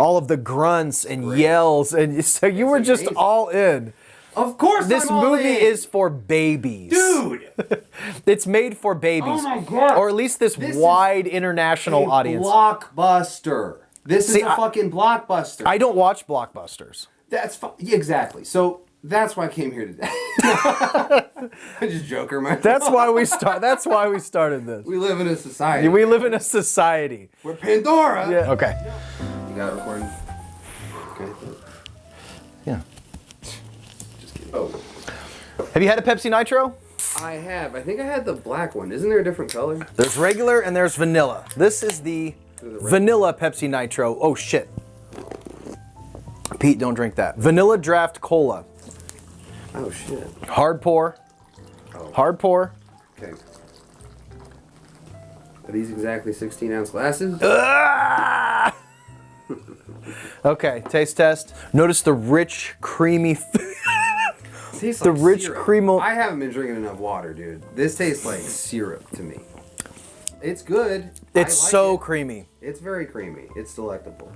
all of the grunts and yells, and so you were just all in. Of course, this movie is for babies, dude. It's made for babies. Oh my god! Or at least this wide international audience. Blockbuster. This is a fucking blockbuster. I don't watch blockbusters. That's exactly. So that's why I came here today. I just joker myself. That's why we started this. We live in a society. We live in a society. We're Pandora. Yeah. Okay. You got it recording? Okay. Yeah. Just kidding. Oh. Have you had a Pepsi Nitro? I have. I think I had the black one. Isn't there a different color? There's regular and there's vanilla. This is the vanilla Pepsi Nitro. Oh shit. Pete, don't drink that. Vanilla Draft Cola. Oh shit. Hard pour. Oh. Hard pour. Okay. Are these exactly 16-ounce glasses? Okay, taste test. Notice the rich, creamy. Tastes the like rich, syrup. creamy. I haven't been drinking enough water, dude. This tastes like syrup to me. It's good. It's so creamy. It's very creamy. It's delectable.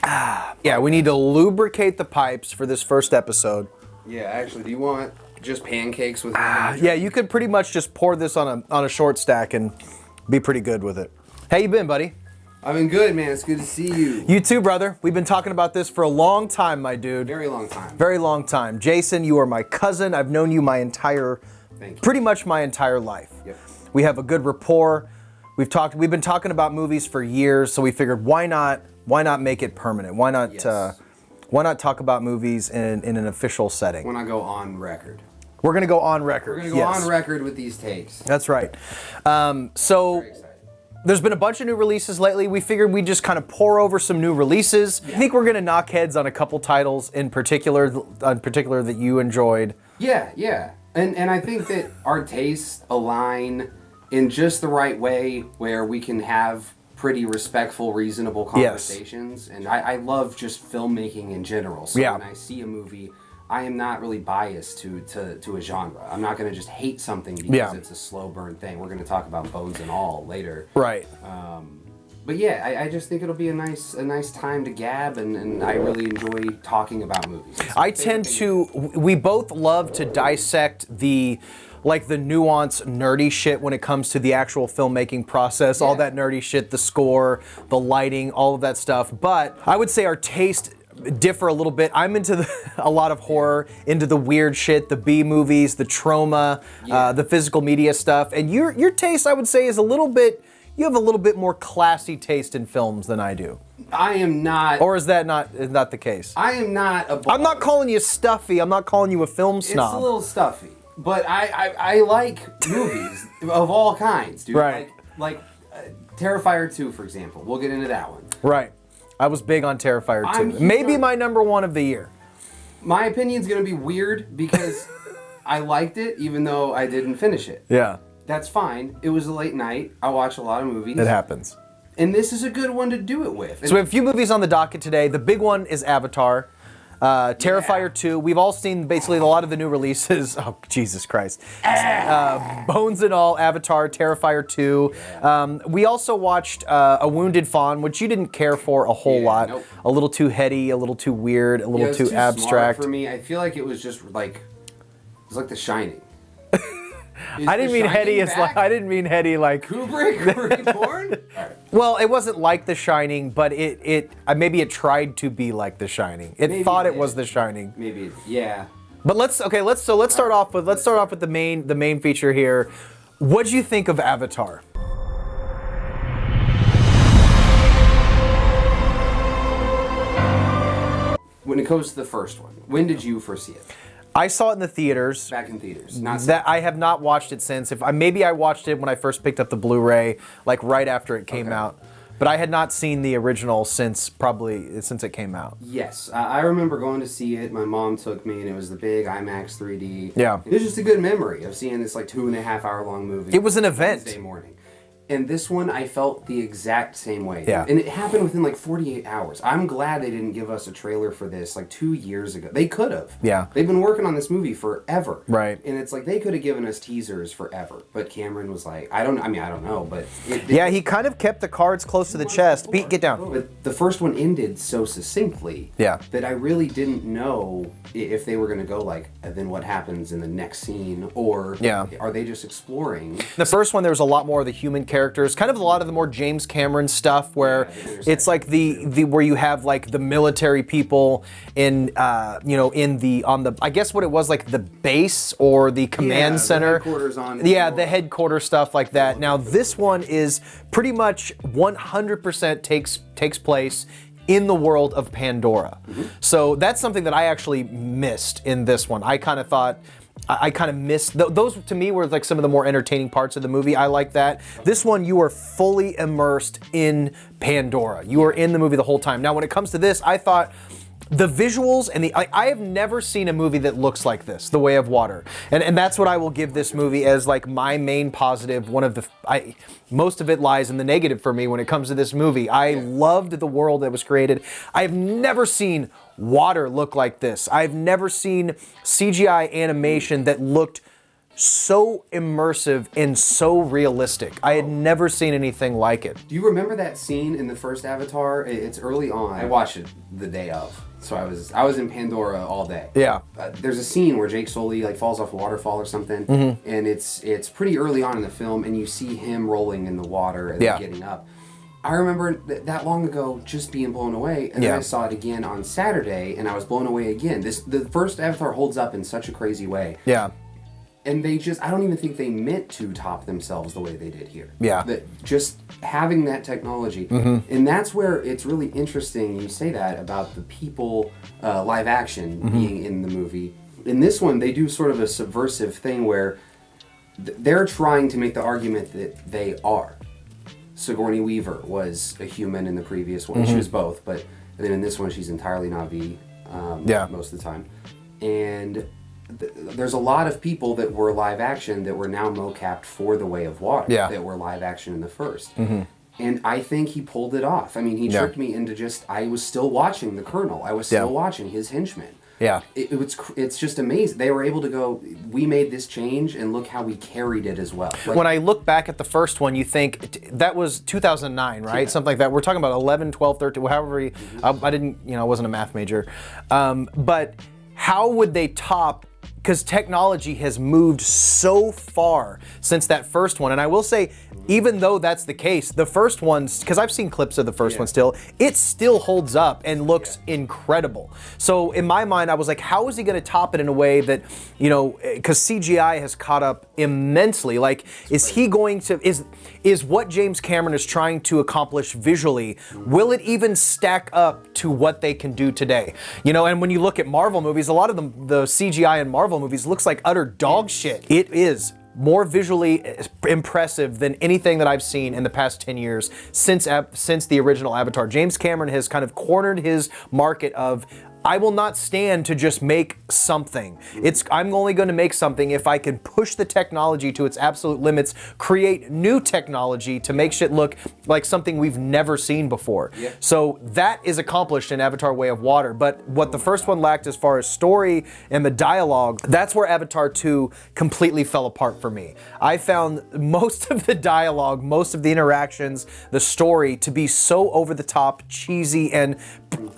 Yeah, we need to lubricate the pipes for this first episode. Yeah, actually, do you want just pancakes with yeah, you could pretty much just pour this on a short stack and be pretty good with it. How you been, buddy? I've been good, man. It's good to see you. You too, brother. We've been talking about this for a long time, my dude. Very long time. Very long time. Jason, you are my cousin. I've known you pretty much my entire life. Yep. We have a good rapport. We've been talking about movies for years, so we figured why not make it permanent? Why not talk about movies in an official setting? When I go on record. We're gonna go on record. We're gonna go on record with these takes. That's right. So there's been a bunch of new releases lately. We figured we'd just kind of pour over some new releases. I think we're gonna knock heads on a couple titles in particular that you enjoyed. Yeah. And I think that our tastes align in just the right way where we can have pretty respectful, reasonable conversations. Yes. And I love just filmmaking in general. So when I see a movie, I am not really biased to a genre. I'm not going to just hate something because it's a slow burn thing. We're going to talk about bones and all later. Right. But yeah, I just think it'll be a nice time to gab, and I really enjoy talking about movies. We both love to dissect the nuance, nerdy shit when it comes to the actual filmmaking process, all that nerdy shit, the score, the lighting, all of that stuff. But I would say our taste differ a little bit. I'm into a lot of horror, into the weird shit, the B movies, the trauma, the physical media stuff. And your taste, I would say, is you have a little bit more classy taste in films than I do. I am not. Or is that not the case? I am not a. I'm not calling you stuffy. I'm not calling you a film snob. It's a little stuffy. But I like movies of all kinds, dude. Right. Like Terrifier 2, for example. We'll get into that one. Right. I was big on Terrifier 2. Maybe my number one of the year. My opinion's going to be weird because I liked it even though I didn't finish it. Yeah. That's fine. It was a late night. I watch a lot of movies. It happens. And this is a good one to do it with. So we have a few movies on the docket today. The big one is Avatar. Terrifier 2. We've all seen basically a lot of the new releases. Oh, Jesus Christ. Bones and all, Avatar, Terrifier 2. Yeah. We also watched A Wounded Fawn, which you didn't care for a whole lot. Nope. A little too heady, a little too weird, a little too abstract. For me, I feel like it was just like, it was like The Shining. I didn't mean heady like Kubrick Reborn? Right. Well, it wasn't like The Shining, but maybe it tried to be like The Shining. It thought it was The Shining. Maybe, yeah. But let's start off with the main feature here. What'd you think of Avatar? When it comes to the first one, when did you first see it? I saw it in the theaters. Back in theaters. I have not watched it since. Maybe I watched it when I first picked up the Blu-ray, like right after it came out. But I had not seen the original since it came out. Yes, I remember going to see it. My mom took me, and it was the big IMAX 3D. Yeah. It was just a good memory of seeing this like 2.5 hour long movie. It was an event. Wednesday morning. And this one, I felt the exact same way. Yeah. And it happened within like 48 hours. I'm glad they didn't give us a trailer for this like 2 years ago. They could have. Yeah. They've been working on this movie forever. Right. And it's like they could have given us teasers forever. But Cameron was like, I don't know, but... Yeah, he kind of kept the cards close to the chest. Pete, get down. But the first one ended so succinctly that I really didn't know if they were going to go like, and then what happens in the next scene, or are they just exploring? The first one, there was a lot more of the human characters, kind of a lot of the more James Cameron stuff, where it's like the where you have like the military people in I guess what it was, like the base or the command center, the headquarters on the headquarters stuff like that. Now this one is pretty much 100% takes place in the world of Pandora. So that's something that I actually missed in this one. I kind of thought, I kind of missed, those to me were like some of the more entertaining parts of the movie. I like that. This one, you are fully immersed in Pandora. You are in the movie the whole time. Now when it comes to this, I thought, the visuals and I have never seen a movie that looks like this, The Way of Water. And that's what I will give this movie as like my main positive. Most of it lies in the negative for me when it comes to this movie. I loved the world that was created. I have never seen water look like this. I've never seen CGI animation that looked so immersive and so realistic. I had never seen anything like it. Do you remember that scene in the first Avatar? It's early on. I watched it the day of, so I was in Pandora all day. Yeah. There's a scene where Jake Sully like falls off a waterfall or something, and it's pretty early on in the film, and you see him rolling in the water and then getting up. I remember that long ago just being blown away, and then I saw it again on Saturday, and I was blown away again. The first Avatar holds up in such a crazy way. Yeah. And I don't even think they meant to top themselves the way they did here. Yeah. That just having that technology. And that's where it's really interesting you say that about the people, live action being in the movie. In this one, they do sort of a subversive thing where they're trying to make the argument that they are. Sigourney Weaver was a human in the previous one. She was both, but then in this one, she's entirely Na'vi most of the time. And there's a lot of people that were live action that were now mocapped for The Way of Water that were live action in the first. And I think he pulled it off. I mean, he tricked me into I was still watching the Colonel. I was still watching his henchmen. Yeah. It's just amazing. They were able to go, we made this change and look how we carried it as well. Like, when I look back at the first one, you think that was 2009, right? Yeah. Something like that. We're talking about 11, 12, 13, however, I didn't, I wasn't a math major. But how would they top, because technology has moved so far since that first one. And I will say, even though that's the case, the first one, because I've seen clips of the first one still, it still holds up and looks incredible. So in my mind, I was like, how is he going to top it in a way that, because CGI has caught up immensely. Like, is he going to, is what James Cameron is trying to accomplish visually, will it even stack up to what they can do today? And when you look at Marvel movies, a lot of the CGI in Marvel movies looks like utter dog shit. It is more visually impressive than anything that I've seen in the past 10 years since the original Avatar. James Cameron has kind of cornered his market of, I will not stand to just make something. I'm only going to make something if I can push the technology to its absolute limits, create new technology to make shit look like something we've never seen before. Yeah. So that is accomplished in Avatar: Way of Water. But what the first one lacked as far as story and the dialogue, that's where Avatar 2 completely fell apart for me. I found most of the dialogue, most of the interactions, the story to be so over the top, cheesy, and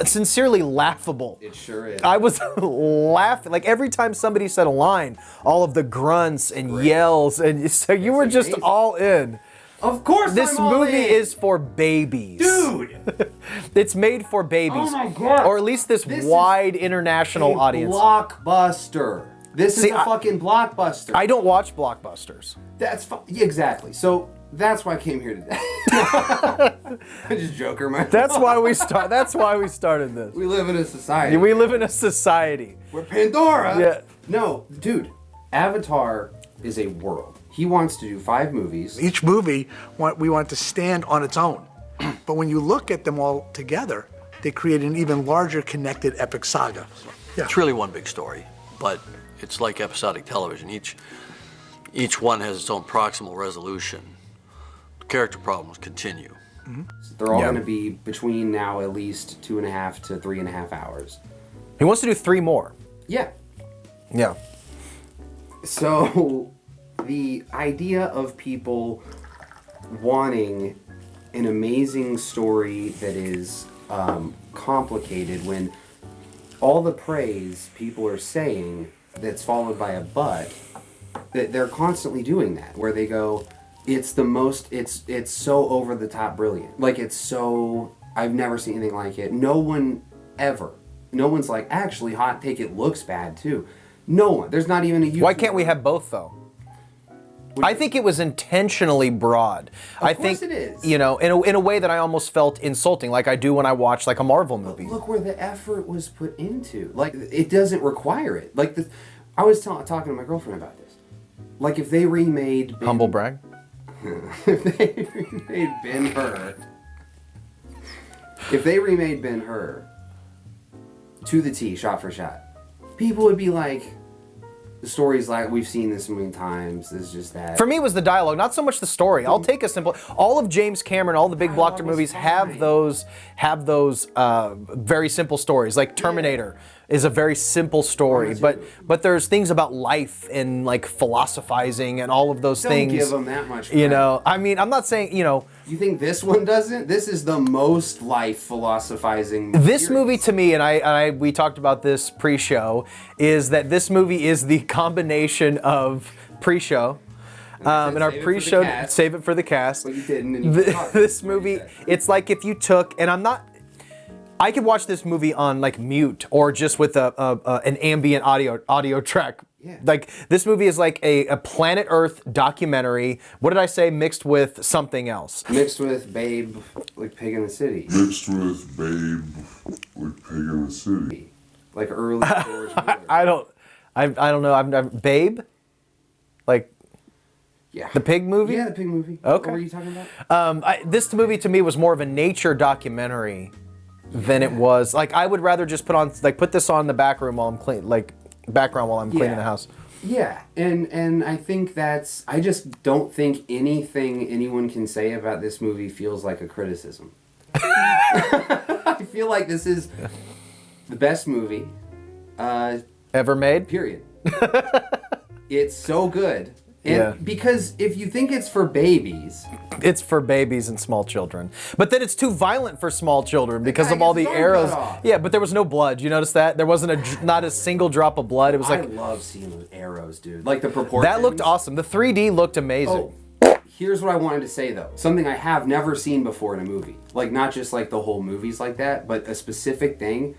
sincerely laughable. It sure is. I was laughing. Like every time somebody said a line, all of the grunts and yells, and so you were just all in. Of course, this movie is for babies, dude. It's made for babies. Oh my god! Or at least this wide international audience. Blockbuster. This is a fucking blockbuster. I don't watch blockbusters. That's exactly. So that's why I came here today. I just joker, man. That's why we started this. We live in a society. We live in a society. We're Pandora. Yeah. No, dude. Avatar is a world. He wants to do 5 movies. Each movie, we want to stand on its own. But when you look at them all together, they create an even larger connected epic saga. Yeah. It's really one big story, but it's like episodic television. Each one has its own proximal resolution. character problems continue. So they're all Yeah. going to be between now at least 2.5 to 3.5 hours. He wants to do 3 more. Yeah. Yeah. So the idea of people wanting an amazing story that is complicated when all the praise people are saying that's followed by a but, that they're constantly doing that, where they go, it's the most, it's so over the top brilliant. Like, it's so, I've never seen anything like it. No one ever. No one's like, actually, hot take, it looks bad too. No one. There's not even a YouTuber. Why can't we have both, though? I think it was intentionally broad. I think it is. You know, in a way that I almost felt insulting, like I do when I watch like a Marvel movie. But look where the effort was put into. Like, it doesn't require it. Like, I was talking to my girlfriend about this. Like, if they remade Humble brag. if they remade Ben-Hur, if they remade Ben-Hur to the T, shot for shot, people would be like, the story's like, we've seen this a million times, this is just that. For me, it was the dialogue, not so much the story. I'll take a simple. All of James Cameron, all the big blockbuster movies have those very simple stories. Like Terminator is a very simple story, but there's things about life and like philosophizing and all of those things. Don't give them that much credit. You know, I mean, I'm not saying, you know. You think this one doesn't? This is the most life philosophizing. This movie to me, and we talked about this pre-show, is that this movie is the combination of pre-show. And our pre-show, save it for the cast. But you didn't. And This movie, it's like if you took, and I could watch this movie on like mute or just with an ambient audio track. Yeah. Like this movie is like a Planet Earth documentary. What did I say? Mixed with something else. Mixed with Babe, like Pig in the City. Mixed with Babe, like Pig in the City. Like early George Miller. I don't know. I've Babe, like Yeah. the pig movie. Yeah, the Pig movie. Okay. What were you talking about? This movie to me was more of a nature documentary than it was. Like I would rather just put this on in the back room while I'm background while I'm cleaning the house. Yeah, and I think I just don't think anything anyone can say about this movie feels like a criticism. I feel like this is the best movie Ever made? period. It's so good. And Yeah. because if you think it's for babies, It's for babies and small children. But then it's too violent for small children because guy of all gets the his arm arrows. cut off. Yeah, but there was no blood. You notice that? There wasn't not a single drop of blood. It was I like love seeing those arrows, dude. Like the proportions. that looked awesome. The 3D looked amazing. Oh, here's what I wanted to say though. Something I have never seen before in a movie. Like not just like the whole movies like that, but a specific thing.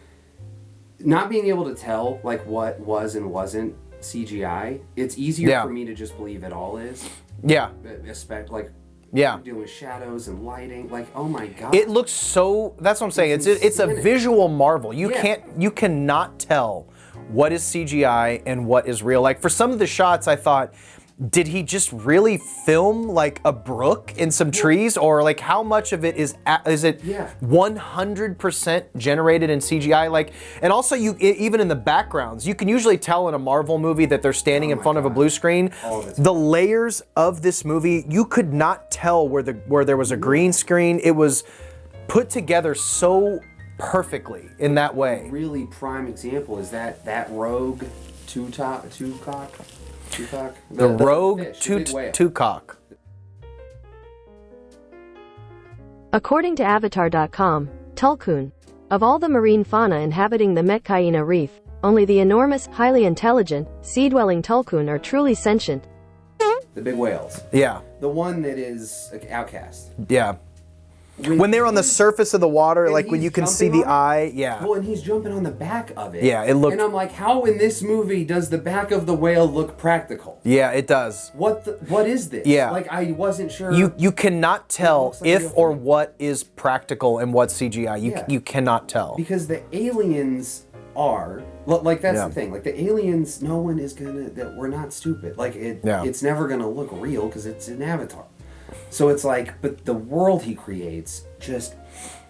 Not being able to tell like what was and wasn't CGI. It's easier for me to just believe it all is. Yeah. Yeah. Dealing with shadows and lighting. Like, oh my god. It looks so. That's what I'm saying. It's a visual marvel. You cannot tell what is CGI and what is real. Like for some of the shots, I thought, did he just really film like a brook and some trees, or like how much of it is it 100% generated in CGI? Like, and also even in the backgrounds, you can usually tell in a Marvel movie that they're standing in front of a blue screen. The layers of this movie, you could not tell where there was a green screen. It was put together so perfectly in that way. Really prime example is that rogue Tupac. The rogue fish, the big whale. Tupac. According to Avatar.com, Tulkun, of all the marine fauna inhabiting the Metkaina Reef, only the enormous, highly intelligent, sea-dwelling Tulkun are truly sentient. The big whales. Yeah. The one that is like, outcast. Yeah. When they're on the surface of the water, like when you can see the eye, yeah. Well, and he's jumping on the back of it. Yeah, it looked. And I'm like, how in this movie does the back of the whale look practical? Yeah, it does. What is this? Yeah. Like I wasn't sure. You cannot tell like if real or thing. what is practical and what's CGI. You cannot tell. Because the aliens are like that's the thing. Like the aliens, no one is gonna. That we're not stupid. Like it's never gonna look real because it's an Avatar. So it's like, but the world he creates just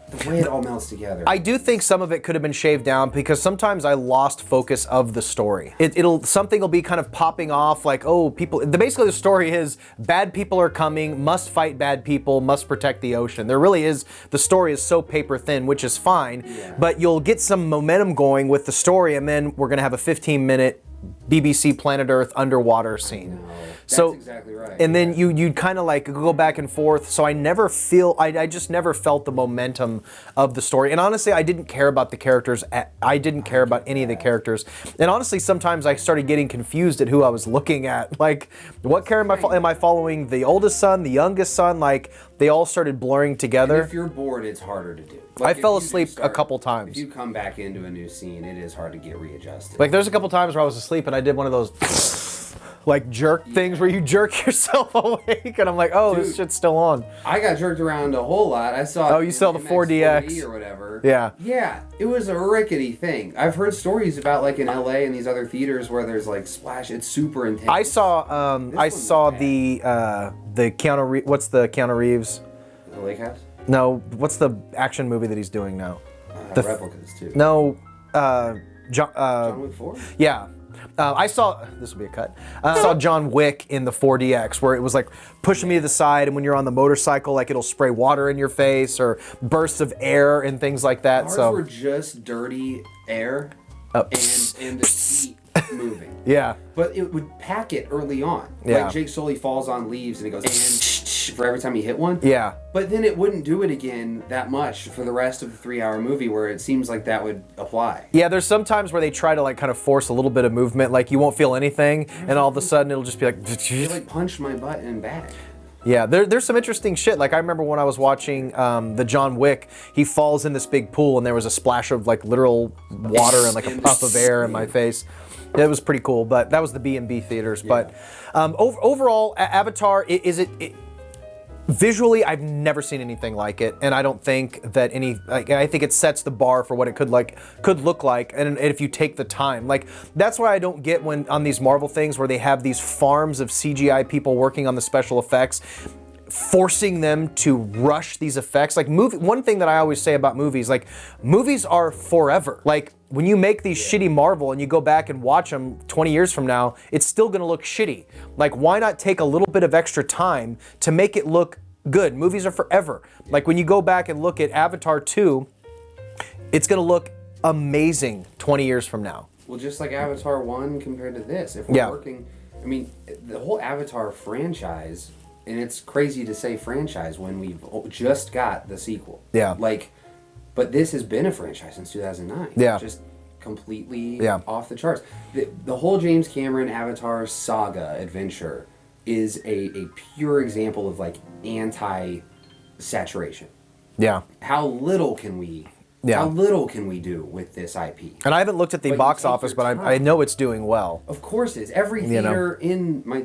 the way it all melts together. I do think some of it could have been shaved down because sometimes I lost focus of the story. Something will be kind of popping off like, oh, people. Basically, the story is bad people are coming, must fight bad people, must protect the ocean. There really is. The story is so paper thin, which is fine, but you'll get some momentum going with the story, and then we're gonna have a 15-minute BBC Planet Earth underwater scene. That's exactly right. And then you'd kind of like go back and forth. So I just never felt the momentum of the story. And honestly, I didn't care about the characters. I didn't care about any of the characters. And honestly, sometimes I started getting confused at who I was looking at. Like, what character am I following? The oldest son, the youngest son? Like, they all started blurring together. And if you're bored, it's harder to do. I fell asleep a couple times. If you come back into a new scene, it is hard to get readjusted. Like, there's a couple times where I was asleep and I did one of those like jerk things where you jerk yourself awake, and I'm like, oh, this shit's still on. I got jerked around a whole lot. I saw. Oh, you saw the 4DX or whatever. Yeah. Yeah, it was a rickety thing. I've heard stories about like in LA and these other theaters where there's like splash. It's super intense. I saw the Keanu Reeves. What's the Keanu Reeves? The Lake House. No, what's the action movie that he's doing now? The replicas too. No, John Wick 4? Yeah. I saw, this will be a cut, I saw John Wick in the 4DX where it was like pushing me to the side, and when you're on the motorcycle, like it'll spray water in your face or bursts of air and things like that. Ours so were just dirty air and the heat moving. Yeah. But it would pack it early on. Yeah. Like Jake Sully falls on leaves and it goes and for every time he hit one. Yeah. But then it wouldn't do it again that much for the rest of the 3-hour movie where it seems like that would apply. Yeah, there's some times where they try to like kind of force a little bit of movement, like you won't feel anything, and all of a sudden it'll just be like... They like punched my butt and back. Yeah, there's some interesting shit. Like I remember when I was watching the John Wick, he falls in this big pool and there was a splash of like literal water and like a puff of air in my face. It was pretty cool, but that was the B&B theaters. Yeah. But overall, Avatar, visually, I've never seen anything like it, and I don't think that I think it sets the bar for what it could look like, and if you take the time. Like, that's why I don't get when on these Marvel things where they have these farms of CGI people working on the special effects, forcing them to rush these effects. Like one thing that I always say about movies, like movies are forever. Like when you make these shitty Marvel and you go back and watch them 20 years from now, it's still gonna look shitty. Like why not take a little bit of extra time to make it look good? Movies are forever. Like when you go back and look at Avatar 2, it's gonna look amazing 20 years from now. Well, just like Avatar 1 compared to this. If we're working, I mean, the whole Avatar franchise, and it's crazy to say franchise when we've just got the sequel. Yeah. Like, but this has been a franchise since 2009. Yeah. Just completely off the charts. The whole James Cameron Avatar saga adventure is a pure example of like anti-saturation. Yeah. How little can we do with this IP? And I haven't looked at the box office, but I know it's doing well. Of course it is. Every theater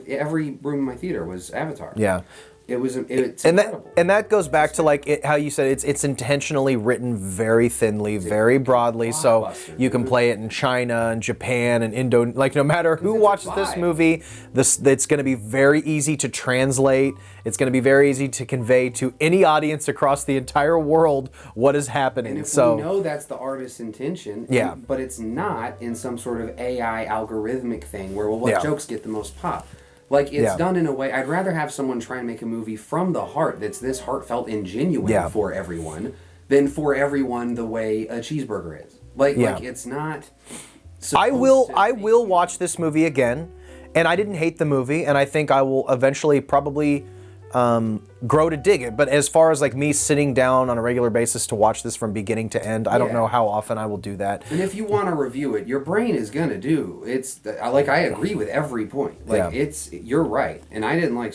every room in my theater was Avatar. Yeah. It's incredible. And that goes back to like how you said it's intentionally written very thinly, very broadly, so you can play it in China and Japan and Indo. Like no matter who watches this movie, it's going to be very easy to translate. It's going to be very easy to convey to any audience across the entire world what is happening. And if we know that's the artist's intention, but it's not in some sort of AI algorithmic thing where what jokes get the most pop. Like, it's done in a way, I'd rather have someone try and make a movie from the heart that's this heartfelt and genuine for everyone than for everyone the way a cheeseburger is. Like it's not... I will watch this movie again, and I didn't hate the movie, and I think I will eventually probably grow to dig it. But as far as like me sitting down on a regular basis to watch this from beginning to end, I don't know how often I will do that. And if you want to review it, your brain is gonna do. I agree with every point. Like you're right. And I didn't like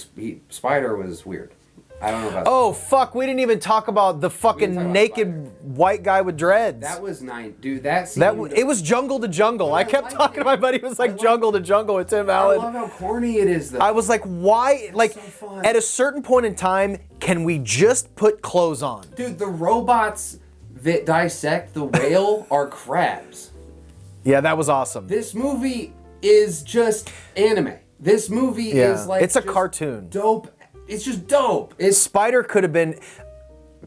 Spider was weird. I don't know about. Oh fuck! We didn't even talk about the fucking naked white guy with dreads. That was nice, dude. That scene. It was jungle to jungle. I kept talking to my buddy. It was like jungle to jungle with Tim Allen. I love how corny it is, though. I was like, why? Like, so at a certain point in time, can we just put clothes on? Dude, the robots that dissect the whale are crabs. Yeah, that was awesome. This movie is just anime. This movie is like it's a cartoon. Dope. It's just dope. Spider could have been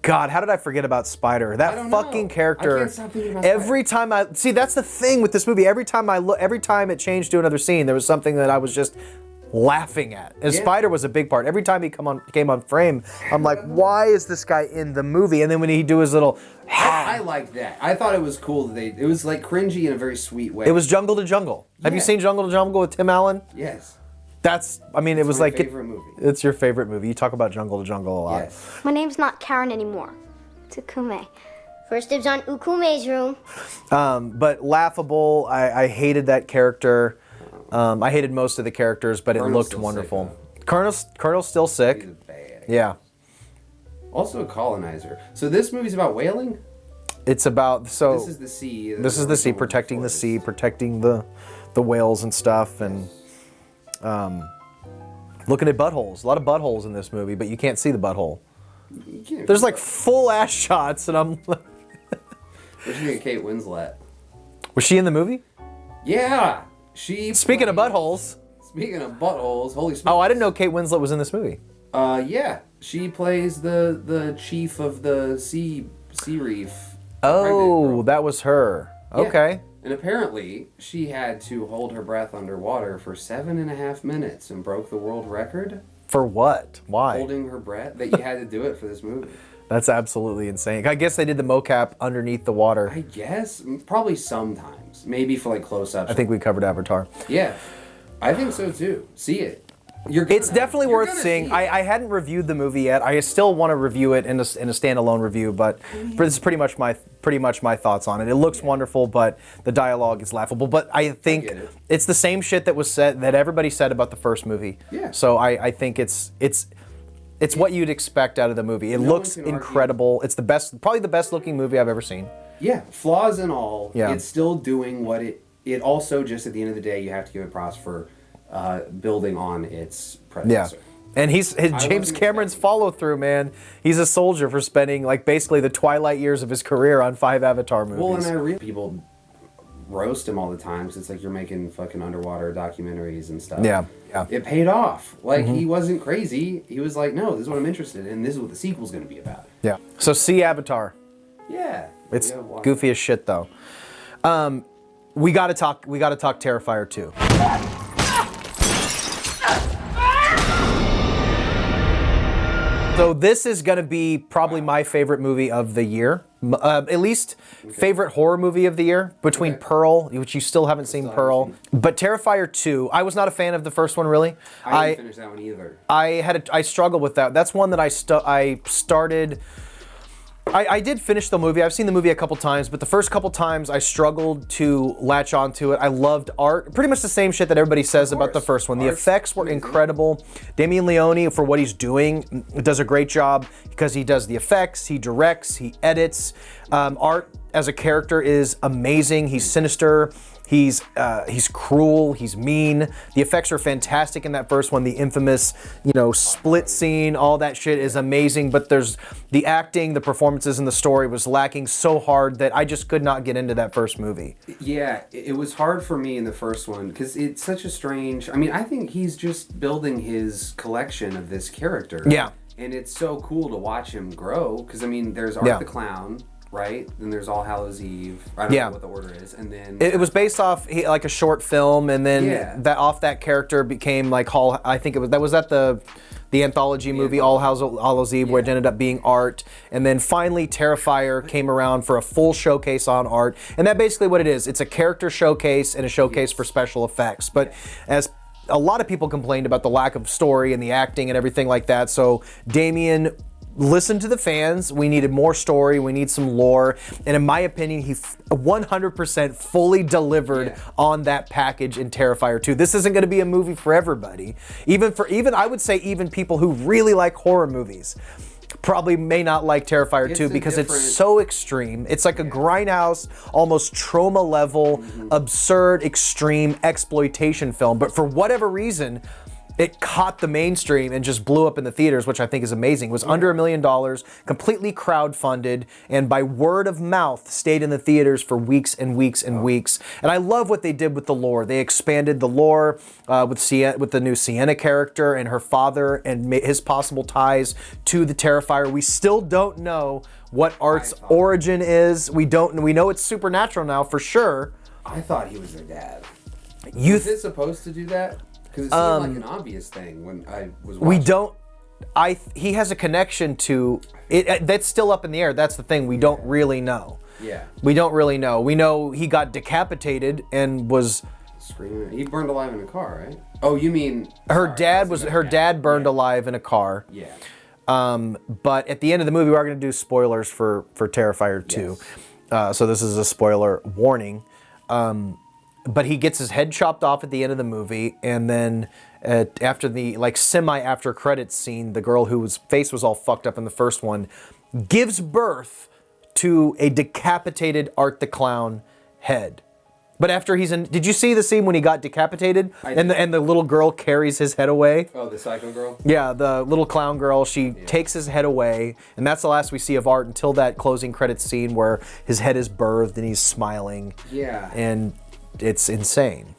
God, how did I forget about Spider? That don't fucking know. character. I can't stop thinking about every time I see, that's the thing with this movie. Every time it changed to another scene, there was something that I was just laughing at. And Spider was a big part. Every time he came on frame, I'm like, why is this guy in the movie? And then when he do his little, I like that. I thought it was cool that it was like cringy in a very sweet way. it was Jungle to Jungle. Have you seen Jungle to Jungle with Tim Allen? Yes. It was my like favorite movie. It's your favorite movie. You talk about Jungle to Jungle a lot. Yes. My name's not Karen anymore. It's Ukume. First dibs on Ukume's room. But laughable. I hated that character. I hated most of the characters, but Colonel's it looked still wonderful. sick, Colonel's still sick. He's a bad. Yeah. Also a colonizer. So this movie's about whaling? It's about This is the sea. This is the sea, protecting the sea, protecting the whales and stuff, and looking at buttholes. A lot of buttholes in this movie, but you can't see the butthole. There's like full ass shots, and I'm. What do you think of Kate Winslet? Was she in the movie? Yeah, she. Speaking of buttholes. Speaking of buttholes, holy smokes. Oh, I didn't know Kate Winslet was in this movie. Yeah, she plays the chief of the sea reef. Oh, that was her. Yeah. Okay. And apparently, she had to hold her breath underwater for 7.5 minutes and broke the world record. For what? Why? Holding her breath. That you had to do it for this movie. That's absolutely insane. I guess they did the mocap underneath the water. I guess probably sometimes, maybe for like close-ups. I think we covered Avatar. Yeah, I think so too. See it. It's definitely worth seeing. I hadn't reviewed the movie yet. I still want to review it in a standalone review, but this is pretty much my thoughts on it. It looks wonderful, but the dialogue is laughable. But I think it's the same shit that was said that everybody said about the first movie. Yeah. So I think it's what you'd expect out of the movie. It looks incredible. It's probably the best looking movie I've ever seen. Yeah, flaws and all. Yeah. It's still doing what it also, just at the end of the day, you have to give it props for building on its predecessor. Yeah. And James Cameron's follow through, man. He's a soldier for spending like basically the twilight years of his career on 5 Avatar movies. Well, and people roast him all the time. Cause it's like you're making fucking underwater documentaries and stuff. Yeah. It paid off. Like he wasn't crazy. He was like, no, this is what I'm interested in. This is what the sequel's going to be about. Yeah. So see Avatar. Yeah. It's goofy as shit though. We got to talk Terrifier 2. So this is going to be probably my favorite movie of the year. At least favorite horror movie of the year, between Pearl, which you still haven't seen Pearl. But Terrifier 2, I was not a fan of the first one really. I didn't finish that one either. I struggled with that. That's one that I started. I did finish the movie. I've seen the movie a couple times, but the first couple times I struggled to latch onto it. I loved art. Pretty much the same shit that everybody says about the first one. The effects were incredible. Damien Leone, for what he's doing, does a great job because he does the effects, he directs, he edits. Art as a character is amazing. He's sinister. He's cruel, he's mean. The effects are fantastic in that first one. The infamous, split scene, all that shit is amazing, but there's the acting, the performances, and the story was lacking so hard that I just could not get into that first movie. Yeah, it was hard for me in the first one because it's such a strange... I think he's just building his collection of this character. Yeah. And it's so cool to watch him grow because, there's Art the Clown, right? Then there's All Hallows Eve. I don't know what the order is. And then... It was based off like a short film, and then that character became like I think that was the anthology movie All Hallows Eve, where it ended up being Art, and then finally Terrifier came around for a full showcase on Art, and that's basically what it is. It's a character showcase and a showcase for special effects. But as a lot of people complained about the lack of story and the acting and everything like that, so Damien listened to the fans. We needed more story. We need some lore. And in my opinion, he 100% fully delivered on that package in Terrifier 2. This isn't going to be a movie for everybody. Even I would say even people who really like horror movies probably may not like Terrifier 2 because it's so extreme. It's like a grindhouse, almost trauma level, absurd, extreme exploitation film. But for whatever reason, it caught the mainstream and just blew up in the theaters, which I think is amazing. It was under $1 million, completely crowdfunded, and by word of mouth stayed in the theaters for weeks and weeks and weeks. And I love what they did with the lore. They expanded the lore with the new Sienna character and her father and his possible ties to the Terrifier. We still don't know what Art's origin is. We know it's supernatural now for sure. I thought he was their dad. Was it supposed to do that? Because it seemed like an obvious thing when I was watching. He has a connection to it. That's still up in the air. That's the thing. We don't really know. Yeah. We don't really know. We know he got decapitated and was screaming. He burned alive in a car, right? Oh, you mean her dad burned alive in a car. Yeah. But at the end of the movie, we are going to do spoilers for Terrifier 2. Yes. So this is a spoiler warning. But he gets his head chopped off at the end of the movie, and then after the after credits scene, the girl whose face was all fucked up in the first one gives birth to a decapitated Art the Clown head. But after did you see the scene when he got decapitated and the little girl carries his head away? Oh, the psycho girl? Yeah, the little clown girl, she takes his head away, and that's the last we see of Art until that closing credits scene where his head is birthed and he's smiling. Yeah. And it's insane.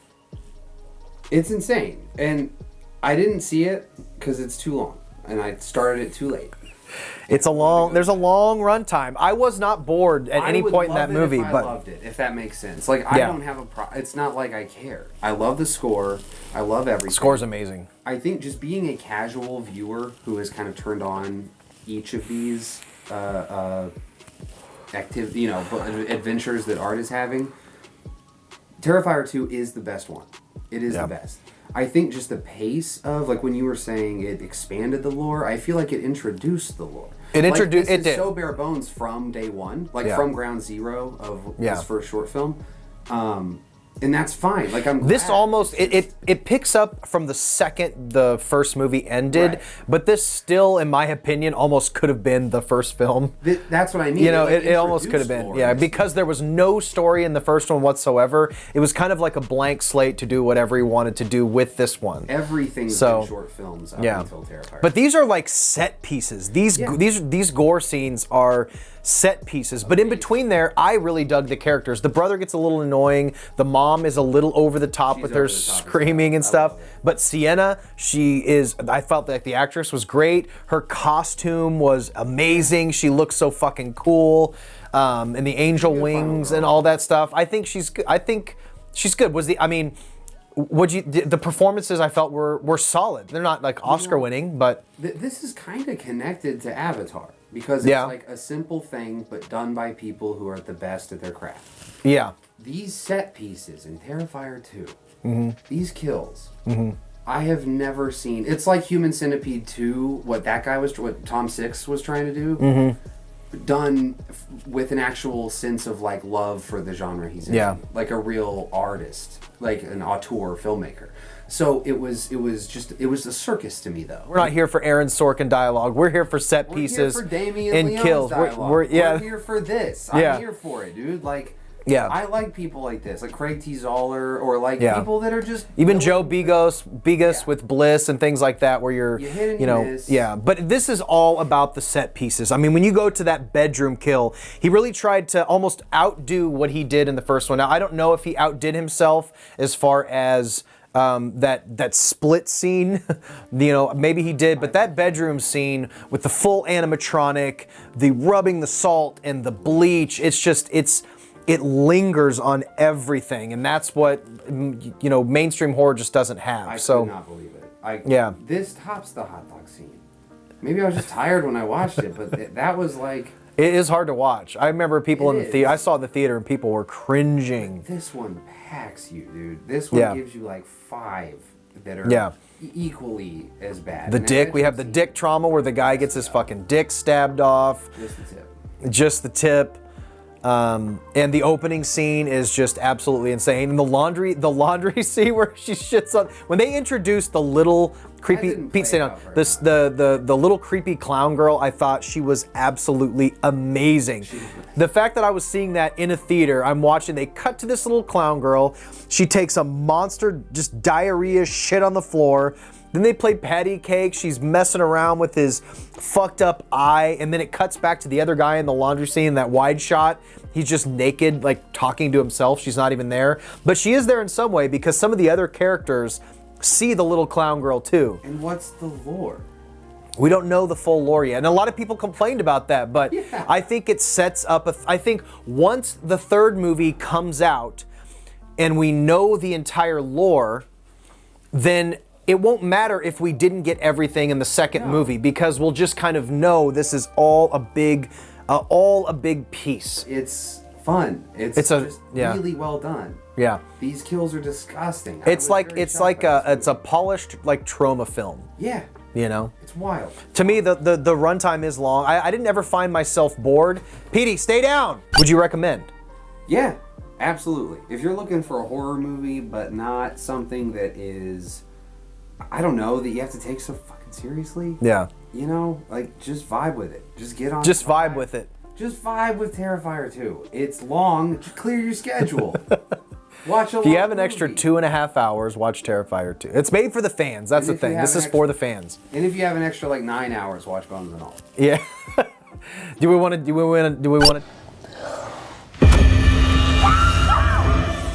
It's insane. And I didn't see it because it's too long. And I started it too late. There's a long run time. I was not bored at any point in that movie. I loved it, if that makes sense. Like, I don't have it's not like I care. I love the score. I love everything. The score's amazing. I think just being a casual viewer who has kind of turned on each of these adventures that Art is having, Terrifier 2 is the best one. It is the best. I think just the pace of, like when you were saying it expanded the lore, I feel like it introduced the lore. It did. So bare bones from day one, from ground zero of this first short film. And that's fine. Like, I'm glad. This almost it picks up from the second the first movie ended, but this still, in my opinion, almost could have been the first film. That's what I mean. It almost could have been. Because there was no story in the first one whatsoever. It was kind of like a blank slate to do whatever he wanted to do with this one. Everything's been short films up until Terrifier. But these are like set pieces. These gore scenes are set pieces. But in between there, I really dug the characters. The brother gets a little annoying. The mom is a little over the top with her screaming and stuff. But Sienna, I felt like the actress was great. Her costume was amazing. She looks so fucking cool. And the angel wings and all that stuff. I think she's good. The performances I felt were solid. They're not like Oscar winning, but this is kind of connected to Avatar because it's like a simple thing but done by people who are the best at their craft. Yeah. These set pieces in Terrifier 2, these kills, I have never seen. It's like Human Centipede 2, what Tom Six was trying to do. Done with an actual sense of like love for the genre he's in, like a real artist, like an auteur filmmaker. So it was a circus to me though. We're not here for Aaron Sorkin dialogue. We're here for set pieces and Leone's kills. Dialogue. We're here for this. I'm here for it, dude. Like. Yeah, I like people like this, like Craig T. Zoller, or like people that are just even Joe Begos with Bliss and things like that, where you're, miss. But this is all about the set pieces. I mean, when you go to that bedroom kill, he really tried to almost outdo what he did in the first one. Now, I don't know if he outdid himself as far as that split scene, maybe he did, but that bedroom scene with the full animatronic, the rubbing the salt and the bleach, it lingers on everything, and that's what mainstream horror just doesn't have. I could not believe it. This tops the hot dog scene. Maybe I was just tired when I watched it, but that was like. It is hard to watch. I remember people in the theater. I saw it in the theater, and people were cringing. This one packs you, dude. This one gives you like 5 that are equally as bad. We have the dick trauma where the guy gets his fucking dick stabbed off. Just the tip. And the opening scene is just absolutely insane. And the laundry scene where she shits on, when they introduced the little creepy the little creepy clown girl, I thought she was absolutely amazing. The fact that I was seeing that in a theater, I'm watching, they cut to this little clown girl, she takes a monster just diarrhea shit on the floor, Then they play patty cake. She's messing around with his fucked up eye. And then it cuts back to the other guy in the laundry scene, that wide shot. He's just naked, like talking to himself. She's not even there. But she is there in some way because some of the other characters see the little clown girl too. And what's the lore? We don't know the full lore yet. And a lot of people complained about that. But Yeah. I think it sets up, I think once the third movie comes out and we know the entire lore, then it won't matter if we didn't get everything in the second movie because we'll just kind of know this is all a big piece. It's fun. It's just really well done. Yeah. These kills are disgusting. It's like a polished like trauma film. Yeah. You know? It's wild. To me, the runtime is long. I didn't ever find myself bored. Petey, stay down. Would you recommend? Yeah, absolutely. If you're looking for a horror movie, but not something that is, I don't know, that you have to take so fucking seriously. Yeah. You know, like just vibe with it. Just get on. Just vibe with it. Just vibe with Terrifier 2. It's long. Just clear your schedule. Watch a If you have an extra 2.5 hours, watch Terrifier 2. It's made for the fans. That's the thing. This is for the fans. And if you have an extra like 9 hours, watch Bones and All. Yeah. Do we want to?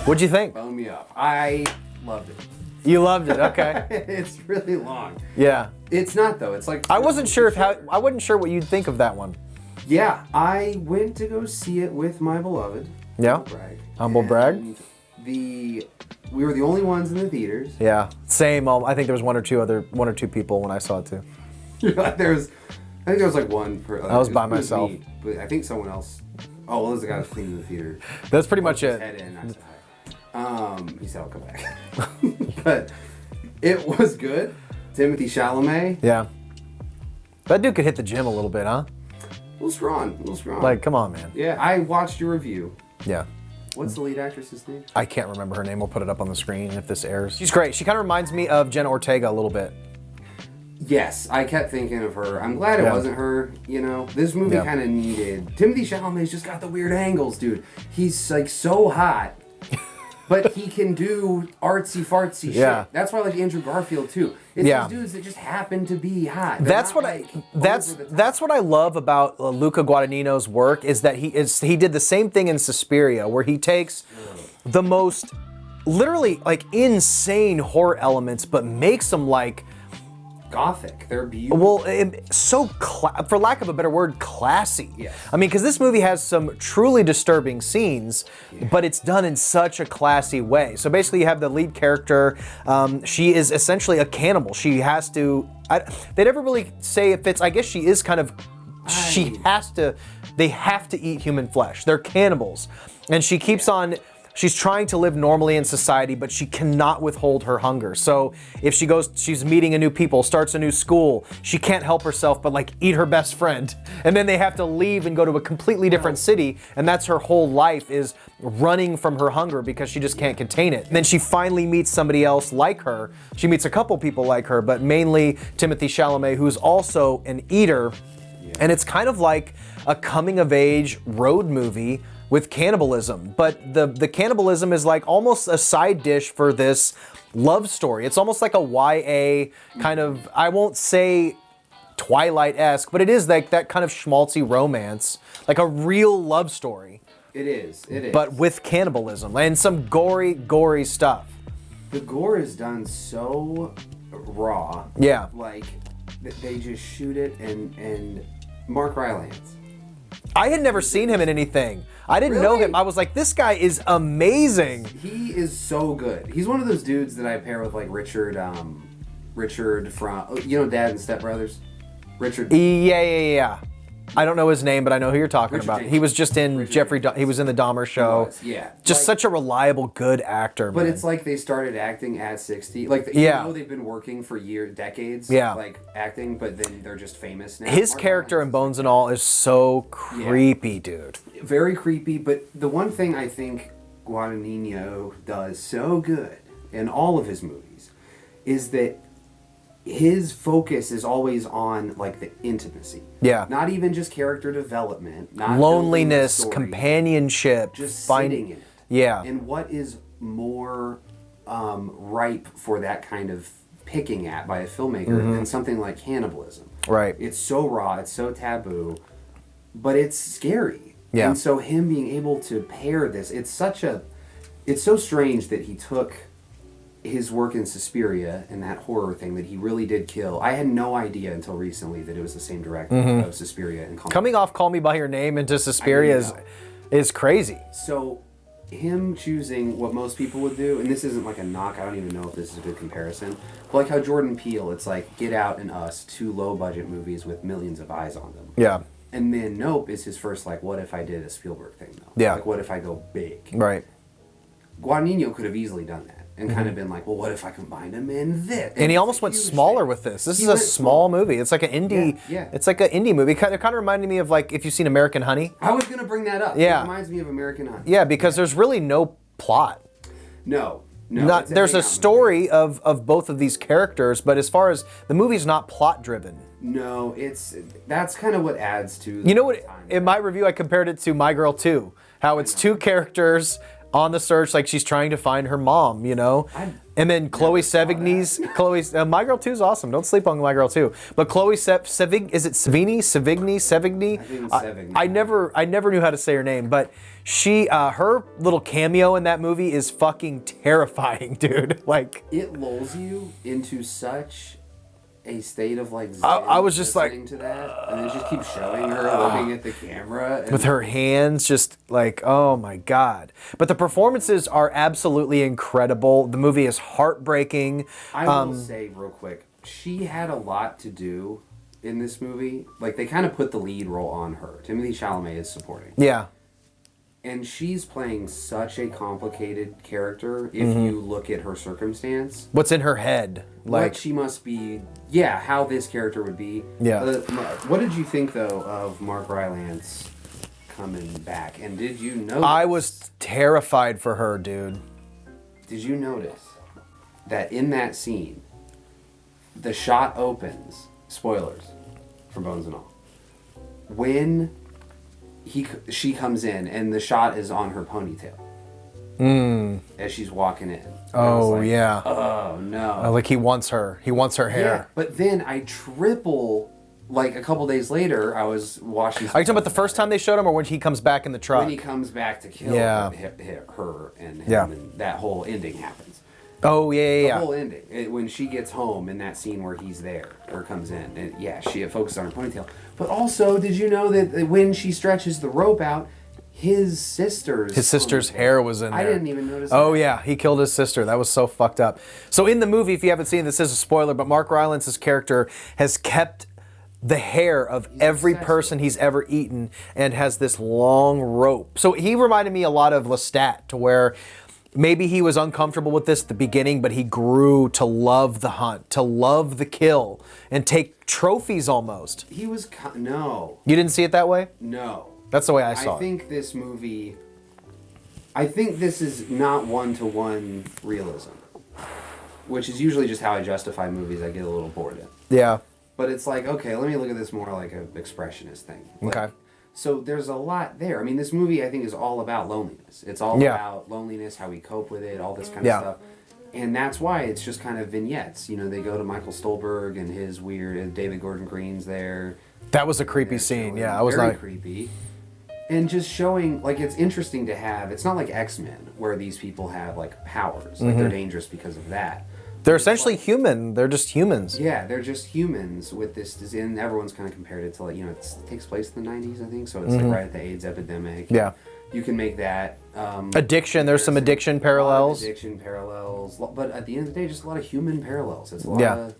What'd you think? Bone me up. I loved it. You loved it. Okay. It's really long. Yeah. It's not though. It's like I wasn't sure what you'd think of that one. Yeah, I went to go see it with my beloved. Yeah. Humble brag. And we were the only ones in the theaters. Yeah. Same. I think there was one or two people when I saw it too. I think there was like one per. I was by myself. Me, but I think someone else. Oh, well, there's a guy who's cleaning the theater. That's pretty much it. Head in, I said hi. He said I'll come back. But it was good. Timothy Chalamet. Yeah. That dude could hit the gym a little bit, huh? A little strong. Like, come on, man. Yeah, I watched your review. Yeah. What's the lead actress's name? I can't remember her name. We'll put it up on the screen if this airs. She's great. She kind of reminds me of Jenna Ortega a little bit. Yes, I kept thinking of her. I'm glad it wasn't her, you know. This movie kind of needed... Timothy Chalamet's just got the weird angles, dude. He's like so hot, but he can do artsy-fartsy shit. That's why I like Andrew Garfield too. It's these dudes that just happen to be hot. That's what I love about Luca Guadagnino's work is that he did the same thing in Suspiria, where he takes the most literally like insane horror elements, but makes them like gothic. They're beautiful. Well, for lack of a better word, classy. Yes. I mean, because this movie has some truly disturbing scenes, but it's done in such a classy way. So basically, you have the lead character. She is essentially a cannibal. She has to. They never really say if it's. I guess she is kind of. She has to. They have to eat human flesh. They're cannibals, and she keeps on. She's trying to live normally in society, but she cannot withhold her hunger. So if she's meeting a new people, starts a new school, she can't help herself but like eat her best friend. And then they have to leave and go to a completely different city. And that's her whole life, is running from her hunger because she just can't contain it. And then she finally meets somebody else like her. She meets a couple people like her, but mainly Timothy Chalamet, who's also an eater. And it's kind of like a coming of age road movie with cannibalism, but the cannibalism is like almost a side dish for this love story. It's almost like a YA kind of, I won't say Twilight-esque, but it is like that kind of schmaltzy romance, like a real love story. It is. But with cannibalism and some gory stuff. The gore is done so raw. Yeah. Like they just shoot it and Mark Rylance. I had never seen him in anything. I didn't know him. I was like, this guy is amazing. He is so good. He's one of those dudes that I pair with like Richard from, you know, Dad and Step Brothers? Richard. Yeah. I don't know his name, but I know who you're talking about. James. He was just in he was in the Dahmer show. Yeah. Just such a reliable, good actor, But man. it's like they started acting at 60. Like, you know they've been working for decades, like acting, but then they're just famous now. His character in Bones and All is so creepy, dude. Very creepy, but the one thing I think Guadagnino does so good in all of his movies is that his focus is always on like the intimacy. Yeah. Not even just character development. Not loneliness, story, companionship. just sitting in it. Yeah. And what is more ripe for that kind of picking at by a filmmaker than something like cannibalism. Right. It's so raw, it's so taboo, but it's scary. Yeah. And so him being able to pair this, it's so strange that he took his work in Suspiria and that horror thing that he really did kill. I had no idea until recently that it was the same director of Suspiria and Coming off Call Me By Your Name into Suspiria is crazy. So him choosing what most people would do, and this isn't like a knock, I don't even know if this is a good comparison, but like how Jordan Peele, it's like Get Out and Us, 2 low-budget movies with millions of eyes on them. Yeah. And then Nope is his first, like, what if I did a Spielberg thing, though? Yeah. Like, what if I go big? Right. Guadagnino could have easily done that and kind of been like, well, what if I combined them in this? And he almost went smaller with this. This is a small movie. It's like an indie. Yeah. It's like an indie movie. It kind of reminded me of, like, if you've seen American Honey. I was going to bring that up. Yeah. It reminds me of American Honey. Yeah, because there's really no plot. No. There's a story of both of these characters, but as far as the movie's not plot driven. No, that's kind of what adds to. You know what? In my review, I compared it to My Girl 2. How it's 2 characters on the search, like she's trying to find her mom, you know? And then Chloe Sevigny's, My Girl 2 is awesome. Don't sleep on My Girl 2. But Chloe Sevigny, is it Sevigny? I think it's Sevigny. I never knew how to say her name, but she, her little cameo in that movie is fucking terrifying, dude. Like, it lulls you into such a state of like zen, I was just like to that, and it just keeps showing her looking at the camera and with her hands just like, oh my god. But the performances are absolutely incredible. The movie is heartbreaking. I will say real quick, she had a lot to do in this movie. Like, they kind of put the lead role on her. Timothée Chalamet is supporting. Yeah. And she's playing such a complicated character if you look at her circumstance. What's in her head? Like, what she must be, how this character would be. Yeah. What did you think, though, of Mark Rylance coming back? And did you notice... I was terrified for her, dude. Did you notice that in that scene, the shot opens, spoilers for Bones and All, when she comes in and the shot is on her ponytail as she's walking in. Oh, like, yeah. Oh, no. Like, he wants her hair. Yeah, but then I like a couple days later, I was watching... Are you talking about the first time they showed him or when he comes back in the truck? When he comes back to kill her and him, and that whole ending happens. Oh, yeah. The whole ending. When she gets home in that scene where he's there, or comes in, and she focuses on her ponytail. But also, did you know that when she stretches the rope out, his sister's hair was in there. I didn't even notice Oh, that. yeah. He killed his sister. That was so fucked up. So in the movie, if you haven't seen this is a spoiler, but Mark Rylance's character has kept the hair of every person he's ever eaten and has this long rope. So he reminded me a lot of Lestat, to where maybe he was uncomfortable with this at the beginning, but he grew to love the hunt, to love the kill, and take trophies almost. He was... No. You didn't see it that way? No. That's the way I saw it. I think this movie... I think this is not one-to-one realism, which is usually just how I justify movies I get a little bored in. Yeah. But it's like, okay, let me look at this more like an expressionist thing. Okay. So there's a lot there. I mean, this movie, I think, is all about loneliness. It's all about loneliness, how we cope with it, all this kind of stuff. And that's why it's just kind of vignettes. You know, they go to Michael Stolberg and his weird... David Gordon Green's there. That was a creepy scene. Yeah, I was very not... creepy. And just showing, like, it's interesting to have... It's not like X-Men, where these people have, like, powers. Like, they're dangerous because of that. They're essentially human. They're just humans. Yeah, they're just humans with this disease. And everyone's kind of compared it to, like, you know, it takes place in the 90s, I think. So it's, like, right at the AIDS epidemic. Yeah. You can make that... addiction. There's some addiction parallels. Addiction parallels. But at the end of the day, just a lot of human parallels. It's a lot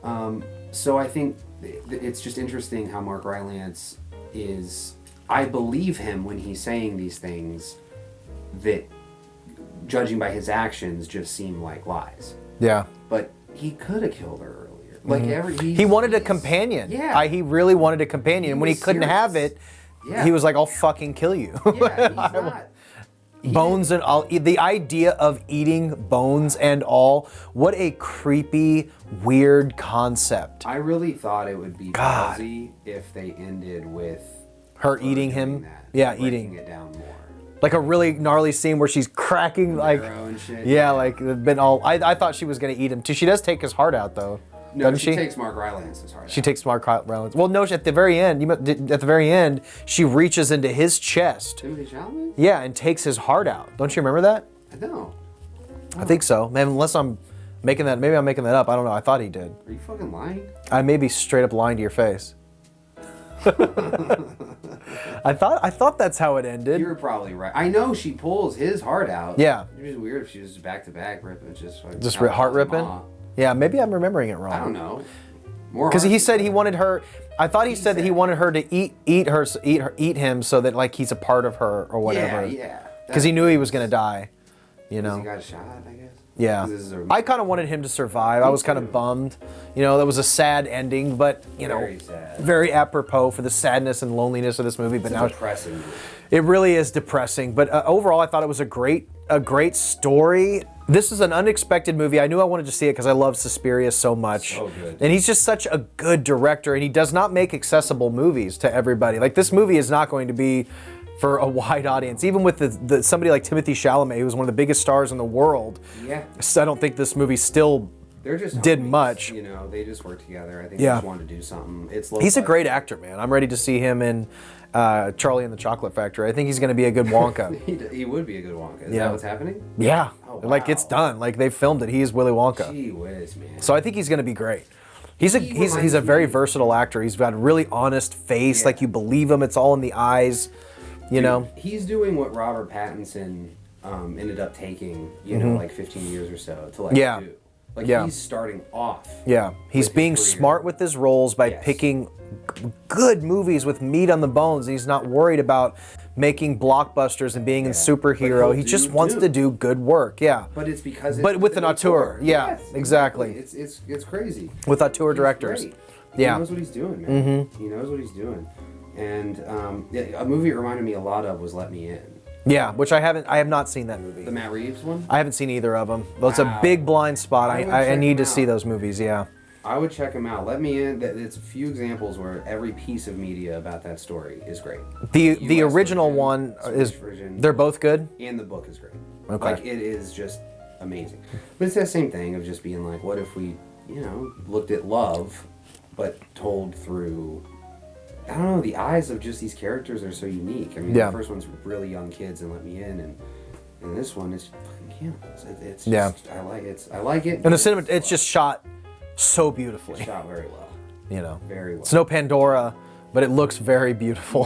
of... So I think it's just interesting how Mark Rylance is... I believe him when he's saying these things that, judging by his actions, just seem like lies. Yeah. But he could have killed her earlier. Like he wanted a companion. Yeah. He really wanted a companion. And when he couldn't have it, he was like, I'll fucking kill you. Yeah, he's not... Bones and all. The idea of eating bones and all. What a creepy, weird concept. I really thought it would be ballsy if they ended with her eating him. That, yeah, breaking eating it down more. Like a really gnarly scene where she's cracking like, Marrow and shit. yeah, like been all. I thought she was gonna eat him too. She does take his heart out though, No, doesn't she she? takes Mark Rylance's heart She out. takes Mark Rylance. Well, no, at the very end, at the very end, she reaches into his chest. Timothy Chalamet? Yeah, and takes his heart out. Don't you remember that? I don't. I think so. Man, unless I'm making that, maybe I'm making that up. I don't know. I thought he did. Are you fucking lying? I may be straight up lying to your face. I thought that's how it ended. You're probably right. I know she pulls his heart out. Yeah. It'd be weird if she was back to back ripping, just like Heart ripping. Yeah, maybe I'm remembering it wrong. I don't know. More Because he hearts. said he wanted her. I thought he said that he wanted her to eat him, so that like he's a part of her or whatever. Yeah. Because he knew he was gonna die. You know. He got shot, I guess. Yeah. This is a- I kind of wanted him to survive. I was kind of bummed. You know, that was a sad ending, but you know, Very sad. very apropos for the sadness and loneliness of this movie. But It's now depressing. movie. it really is depressing. But overall, I thought it was a great story. This is an unexpected movie. I knew I wanted to see it because I love Suspiria so much. So good. And he's just such a good director, and he does not make accessible movies to everybody. Like this movie is not going to be for a wide audience. Even with the somebody like Timothée Chalamet, who's one of the biggest stars in the world. Yeah. I don't think this movie still They're just did homies, much. You know, they just work together. I think Yeah. they just wanted to do something. It's low He's a budget. great actor, man. I'm ready to see him in Charlie and the Chocolate Factory. I think he's going to be a good Wonka. He would be a good Wonka. Is Yeah. that what's happening? Yeah. Oh, Like it's wow. done. Like they filmed it. He is Willy Wonka. Gee whiz, man. So I think he's going to be great. He's a He he's reminds a very me- versatile actor. He's got a really honest face. Yeah. Like you believe him. It's all in the eyes. You know. He's doing what Robert Pattinson ended up taking, you know, like 15 years or so to like Mm-hmm. Yeah. do. Like Yeah. he's starting off. Yeah. He's with his being career. smart with his roles by Yes. picking good movies with meat on the bones. He's not worried about making blockbusters and being a But superhero. he'll He just do wants Dune. to do good work. Yeah. But it's because it's But with an auteur. Yeah, Yes, exactly. It's crazy. With auteur He's directors. great. Yeah. He knows what he's doing, man. He knows what he's doing. And a movie it reminded me a lot of was Let Me In. Yeah, which I have not seen that movie. The Matt Reeves one? I haven't seen either of them. That's a Wow. big blind spot. I would I check need to them see out. those movies, yeah. I would check him out. Let Me In. It's a few examples where every piece of media about that story is great. The US original version, one is Swedish version, they're both good? and the book is great. Okay. Like it is just amazing. But it's that same thing of just being like, what if we, you know, looked at love, but told through, I don't know, the eyes of just these characters are so unique. I mean, Yeah. the first one's really young kids and Let Me In, and this one is fucking cannibals. It's Yeah. just, I like it. And the cinema, it's just shot so beautifully, shot very well. you know. Very well. It's no Pandora, but it looks very beautiful.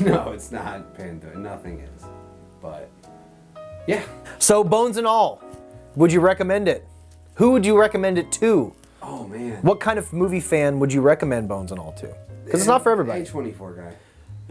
No, it's not Pandora. Nothing is. But yeah. So Bones and All, would you recommend it? Who would you recommend it to? Oh man. What kind of movie fan would you recommend Bones and All to? Because it's not for everybody. A24 guy.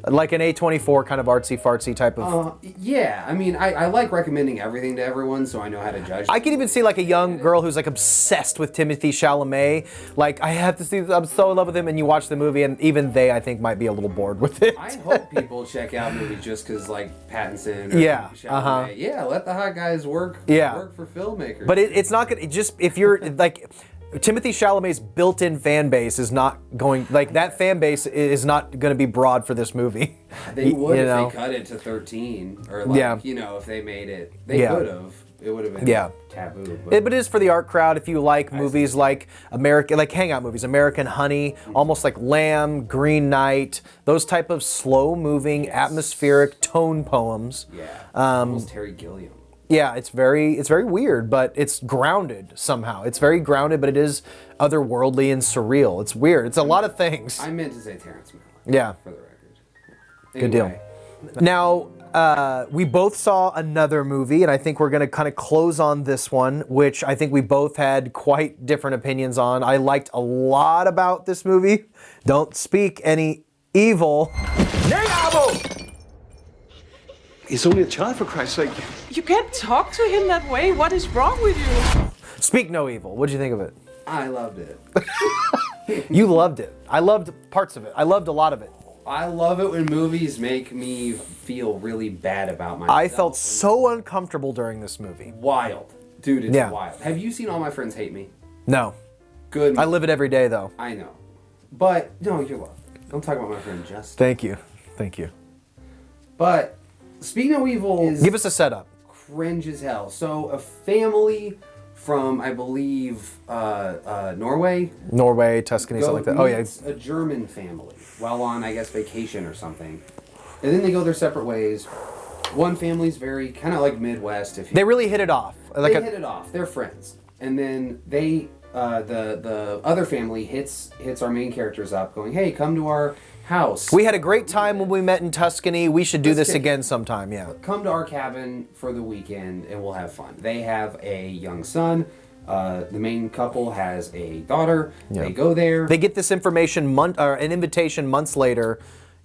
Like an A24 kind of artsy fartsy type of. Yeah, I mean, I like recommending everything to everyone, so I know how to judge. I could even see like a young girl who's like obsessed with Timothée Chalamet. Like I have to see, I'm so in love with him, and you watch the movie, and even they, I think, might be a little bored with it. I hope people check out movies just because, like Pattinson. Or Yeah, Chalamet. Yeah, let the hot guys work. Yeah. Work for filmmakers. But it's not gonna just if you're like. Timothée Chalamet's built-in fan base is not going like that. Fan base is not going to be broad for this movie. they would you if know? they cut it to 13, or like Yeah. you know, if they made it, they Yeah. could have. It would have been Yeah. taboo. But it is for the art crowd if you like movies like hangout movies, American Honey, almost like Lamb, Green Knight, those type of slow-moving, atmospheric tone poems. yeah, almost Terry Gilliam. Yeah, it's very weird, but it's grounded somehow. It's very grounded, but it is otherworldly and surreal. It's weird. It's a lot of things. I meant to say Terrence Malick. Yeah. For the record. Good deal. Anyway, Now, we both saw another movie, and I think we're going to kind of close on this one, which I think we both had quite different opinions on. I liked a lot about this movie. Don't speak any evil. He's only a child, for Christ's sake. You can't talk to him that way. What is wrong with you? Speak no evil. What did you think of it? I loved it. You loved it. I loved parts of it. I loved a lot of it. I love it when movies make me feel really bad about myself. I felt so uncomfortable during this movie. wild. Dude, it's Yeah. wild. Have you seen All My Friends Hate Me? No. Good. I live it every day, though. I know. But, no, you're loved. Don't talk about my friend Justin. Thank you. Thank you. But Speak No Evil is Give us a setup. cringe as hell. So a family from, I believe, Norway. Norway, Tuscany, something like that. Oh, yeah. Meets a German family while on, I guess, vacation or something. And then they go their separate ways. One family's very kind of like Midwest. They really hit it off. They hit it off. They're friends. And then they, the other family hits our main characters up going, hey, come to our house. We had a great time when we met in Tuscany. We should do Let's this get- again sometime, yeah. Come to our cabin for the weekend and we'll have fun. They have a young son. The main couple has a daughter. Yeah. They go there. They get this information, an invitation months later,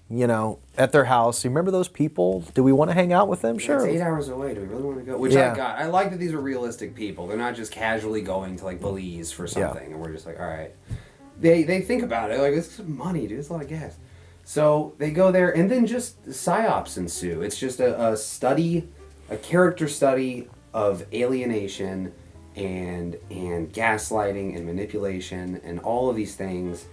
you know, at their house. You remember those people? Do we want to hang out with them? Sure. It's 8 hours away. Do we really want to go? Which Yeah. I got. I like that these are realistic people. They're not just casually going to like Belize for something, and we're just like, all right. They think about it like it's money, dude. It's a lot of gas. So they go there, and then just psyops ensue. It's just a study, a character study of alienation and gaslighting and manipulation and all of these things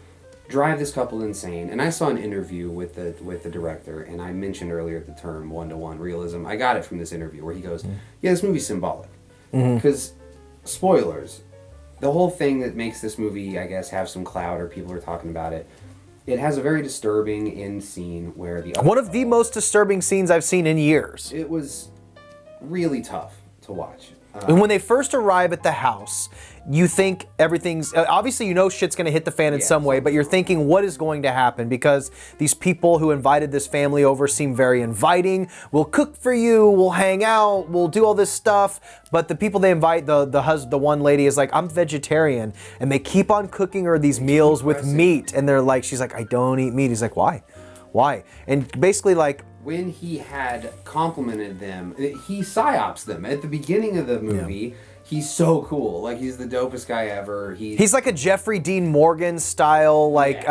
drive this couple insane. And I saw an interview with the director, and I mentioned earlier the term one-to-one realism. I got it from this interview where he goes, yeah, this movie's symbolic. Because, spoilers, the whole thing that makes this movie, I guess, have some clout or people are talking about it, it has a very disturbing end scene where the other One of the most disturbing scenes I've seen in years. it was really tough to watch. And when they first arrive at the house, you think everything's... obviously, you know shit's going to hit the fan in some way, but you're thinking, what is going to happen? Because these people who invited this family over seem very inviting. We'll cook for you, we'll hang out, we'll do all this stuff. But the people they invite, the one lady is like, I'm vegetarian. And they keep on cooking her these meals with meat. And they're like, she's like, I don't eat meat. He's like, why? Why? And basically like... When he had complimented them, he psyops them. At the beginning of the movie, he's so cool. Like, he's the dopest guy ever. He's like a Jeffrey Dean Morgan style, like,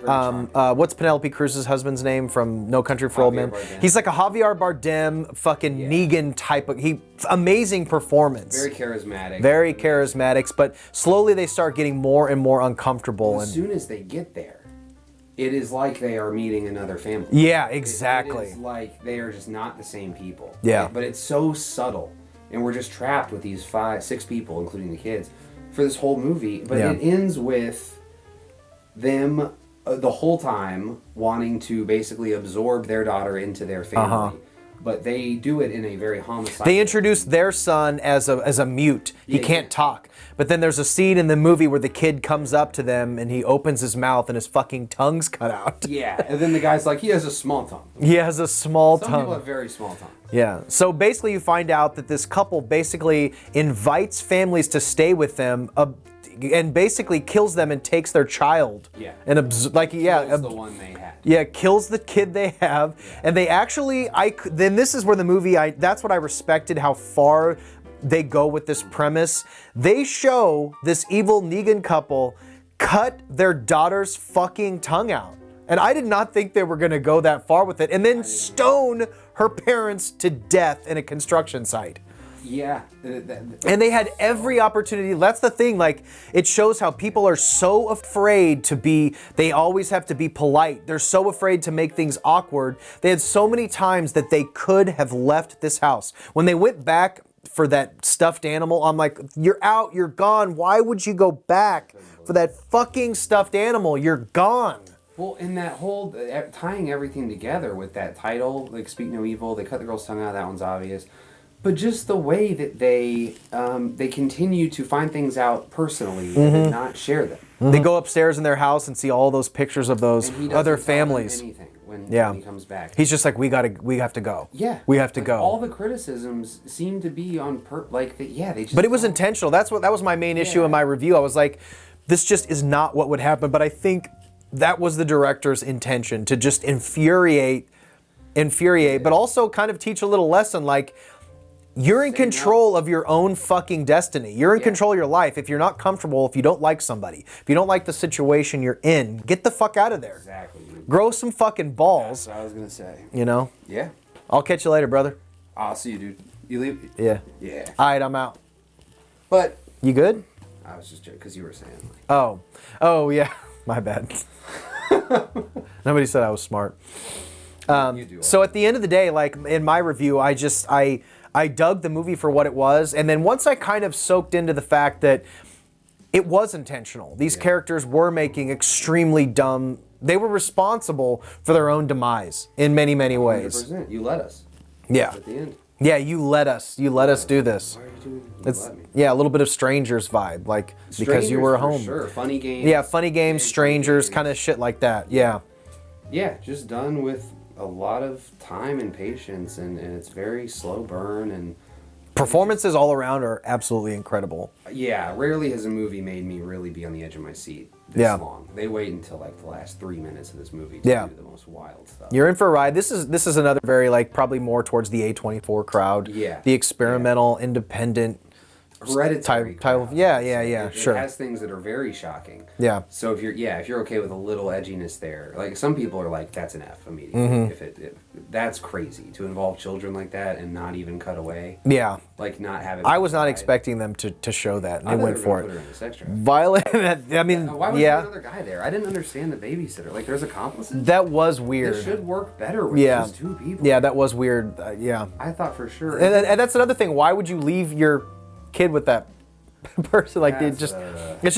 what's Penelope Cruz's husband's name from No Country for Old Men? He's like a Javier Bardem, fucking Negan type of, amazing performance. Very charismatic. Very charismatic, but slowly they start getting more and more uncomfortable. As soon as they get there, it is like they are meeting another family. Yeah, exactly. It is like they are just not the same people. Yeah. But it's so subtle. And we're just trapped with these 5-6 people, including the kids, for this whole movie. But it ends with them the whole time wanting to basically absorb their daughter into their family. But they do it in a very homicidal They introduce their son as a mute. He can't talk. But then there's a scene in the movie where the kid comes up to them and he opens his mouth and his fucking tongue's cut out. Yeah, and then the guy's like, he has a small tongue. He has a small Some tongue. people have very small tongues. Yeah. So basically you find out that this couple basically invites families to stay with them and basically kills them and takes their child. Yeah. And Kills the one they had. Yeah, kills the kid they have. And they actually, then this is where the movie, that's what I respected, how far they go with this premise. They show this evil Negan couple cut their daughter's fucking tongue out. And I did not think they were gonna go that far with it. And then stone her parents to death in a construction site. Yeah. And they had every opportunity. That's the thing, like, it shows how people are so afraid to be, they always have to be polite. They're so afraid to make things awkward. They had so many times that they could have left this house. When they went back for that stuffed animal, I'm like, you're out, you're gone. Why would you go back for that fucking stuffed animal? You're gone. Well, in that whole, tying everything together with that title, like Speak No Evil, they cut the girl's tongue out, that one's obvious. But just the way that they continue to find things out personally and not share them. They go upstairs in their house and see all those pictures of those And he doesn't other tell them families. anything when he comes back. He's just like, we have to go. Yeah. We have to Like, go. All the criticisms seem to be on they just. But it was intentional. That was my main issue in my review. I was like, this just is not what would happen. But I think that was the director's intention, to just infuriate, but also kind of teach a little lesson, like, you're in control of your own fucking destiny. You're in control of your life. If you're not comfortable, if you don't like somebody, if you don't like the situation you're in, get the fuck out of there. Exactly. Dude. Grow some fucking balls. That's what I was gonna say. You know? Yeah. I'll catch you later, brother. I'll see you, dude. You leave? Yeah. Yeah. All right, I'm out. But you good? I was just joking because you were saying. Like, oh yeah. My bad. Nobody said I was smart. You do. So at the end of the day, like in my review, I dug the movie for what it was, and then once I kind of soaked into the fact that it was intentional. These characters were making extremely dumb. They were responsible for their own demise in many, many ways. 100%. You let us. Yeah. At the end. Yeah, you let us do this. Why are you doing it? It's a little bit of Strangers vibe, like because you were for home. Sure, funny games. Yeah, funny games, Strangers, kind of shit like that. Yeah. Yeah, just done with a lot of time and patience, and it's very slow burn and. Performances all around are absolutely incredible. Yeah, rarely has a movie made me really be on the edge of my seat this long. They wait until like the last 3 minutes of this movie to do the most wild stuff. You're in for a ride. This is another very like probably more towards the A24 crowd. Yeah. The experimental, independent. Hereditary title. crowd. Yeah, sure. It has things that are very shocking. Yeah. So if you're okay with a little edginess there, like some people are like, that's an F immediately. Mm-hmm. If that's crazy to involve children like that and not even cut away. Yeah. Like not have it. I was not expecting them to show that, and they went for Put her it. in the sex drive. Violent. I mean, Why was there another guy there? I didn't understand the babysitter. Like there's accomplices. That was weird. It should work better with just 2 people. Yeah, that was weird. Yeah. I thought for sure. And that's another thing. Why would you leave your kid with that person? Like it's just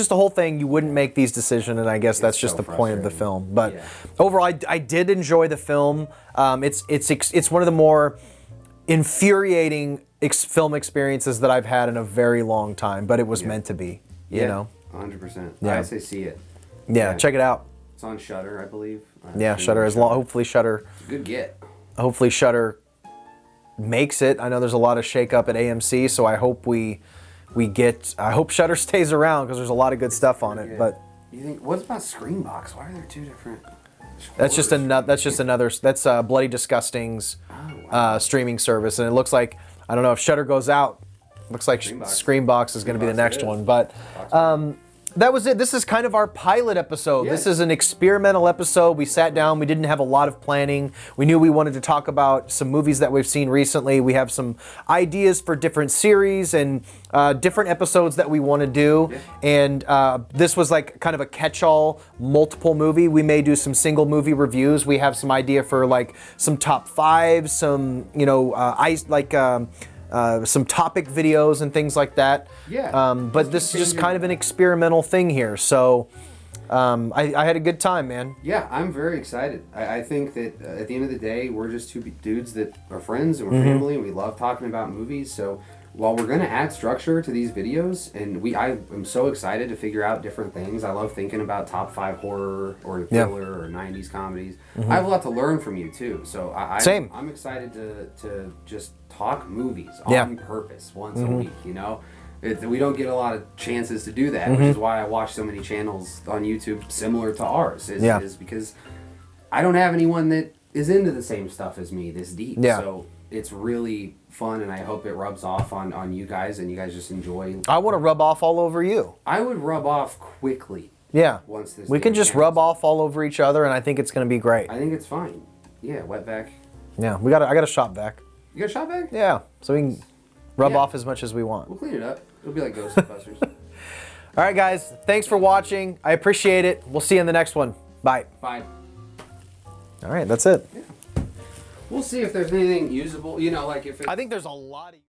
the whole thing. You wouldn't make these decisions, and I guess that's just the point of the film. But overall, I did enjoy the film. It's one of the more infuriating film experiences that I've had in a very long time. But it was meant to be. You know. 100%. Yeah. I say see it. Yeah, check it out. It's on Shudder, I believe. Yeah, Shudder. Hopefully Shudder. Good get. Hopefully Shudder makes it. I know there's a lot of shakeup at AMC, so I hope I hope Shudder stays around because there's a lot of good stuff on it. But you think what's about Screambox? Why are there 2 different? That's Bloody Disgusting's streaming service, and it looks like I don't know if Shudder goes out. Looks like Screambox is going to be the next one, but. That was it. This is kind of our pilot episode. This is an experimental episode. We sat down. We didn't have a lot of planning. We knew we wanted to talk about some movies that we've seen recently. We have some ideas for different series and different episodes that we want to do. And this was like kind of a catch-all multiple movie. We may do some single movie reviews. We have some idea for like some top 5, some, some topic videos and things like that. Yeah. But this is just kind of an experimental thing here. So I had a good time, man. Yeah, I'm very excited. I think that at the end of the day, we're just 2 dudes that are friends and we're family and we love talking about movies. So while we're going to add structure to these videos, and I am so excited to figure out different things. I love thinking about top 5 horror or thriller or 90s comedies. I have a lot to learn from you too. So I'm excited to just talk movies on purpose once a week, you know? We don't get a lot of chances to do that, which is why I watch so many channels on YouTube similar to ours, is because I don't have anyone that is into the same stuff as me this deep. Yeah. So it's really fun, and I hope it rubs off on you guys, and you guys just enjoy. I want to rub off all over you. I would rub off quickly. Yeah. Once this we can just rub off all over each other, and I think it's going to be great. I think it's fine. Yeah, wet vac. Yeah, I got a shop vac. You got a shop vac? Yeah, so we can rub off as much as we want. We'll clean it up. It'll be like Ghostbusters. All right, guys. Thanks for watching. I appreciate it. We'll see you in the next one. Bye. Bye. All right, that's it. Yeah. We'll see if there's anything usable. You know, like if it's... I think there's a lot of...